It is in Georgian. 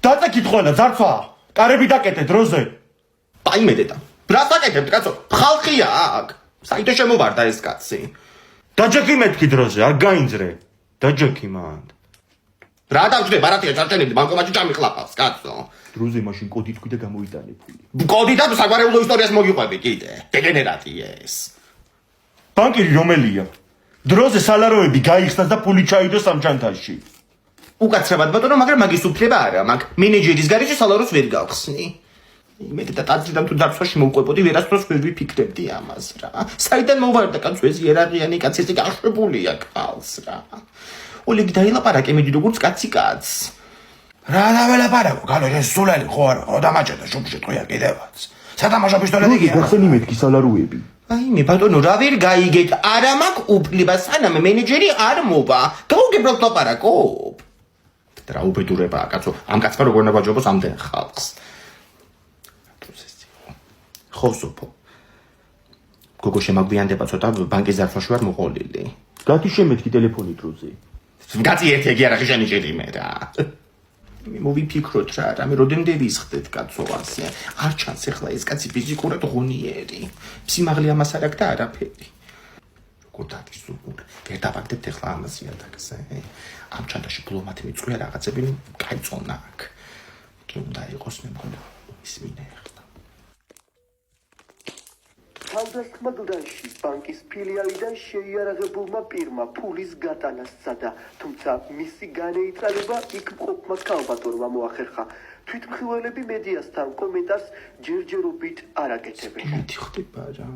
დაწეკით ყველა ძარცვა. კარები დაკეთე დროზე. Paime deda. Rasta კეთებთ კაცო? ხალხია აქ. საერთოდ შემოვარდა ეს კაცი. დაჯექი მეთქი დროზე, არ გაინძრე. დაჯექი მან. რა დავჭრე ბარათია ჩარჩენები ბანკომატში ჩამიხლაპავს კაცო. დროზე მაშინ კოდი თქვი და გამოიტანე ფული. კოდი და საგვარეულო ისტორიას მოგიყვები კიდე. დეგენერატი ეს. ბანკირი რომელია? დროზე სალაროები გაიხსნას და ფული ჩაიდოს სამჩანთაში. უკაცრავად ბატონო, მაგრამ მაგის უფლება არა, მაგ მენეჯერის გარეშე სალაროს ვერ გავხსნი. იმედ და ტაძრიდან თუ დარწმაში მოვყვებოდი, ვერასდროს ვერ ვიფიქრებდი ამას რა. საიდან მოვარდა კაცო ეს იერარქიანი კაცი, ესე გაშვებულია კალს რა. ოლეგი დაილაპარაკე მედი როგორც კაცი კაცს. რა დაველაპარაკო, გალო ეს სულელი ხო არა, ხო დამაჭედა შუბში ტყვია კიდევაც. სათამაშო პისტოლეტი კი არა. გახსენი მეთქი სალაროები. აიმე ბატონო, რა ვერ გაიგეთ, არა მაქვს უფლება სანამ მენეჯერი არ მოვა. გაუგებროთ ლაპარაკობ. რა უბედურებაა კაცო, ამ კაცმა როგორ ნაბაჯობს ამდენ ხალხს. ხო სოფო. გოგო შემაგვიანდება ცოტა ბანკის ზარფაში ვარ მოყოლილი. გათი შემეთქი ტელეფონი დროზე. კაცი ერთ-ერთი არა შეშენიჭერი მე რა. მე მოვიფიქროთ რა, რამე როდემდე ვისხდეთ კაცო ასე. არ ჩანს ახლა ეს კაცი ფიზიკურად ღონიერი. სიმაღლე ამას არ აქვს და არაფერი. როგორ დადის უგურ. ვერ დავაგდებთ ახლა ამას იატაკზე. ამ ჩანთაში ბლომათი მიწვია რაღაცები, კაი წონა აქვს. კი უნდა იყოს მე მგონი ის მინე ახლა. თავდასხმა გლდანში ბანკის ფილიალიდან შეიარაღებულმა პირმა ფულის გატანა სცადა, თუმცა მისი განეიტრალება იქ მყოფმა ქალბატონმა მოახერხა. თვითმხილველები მედიასთან კომენტარს ჯერჯერობით არ აკეთებენ. ხდება რა.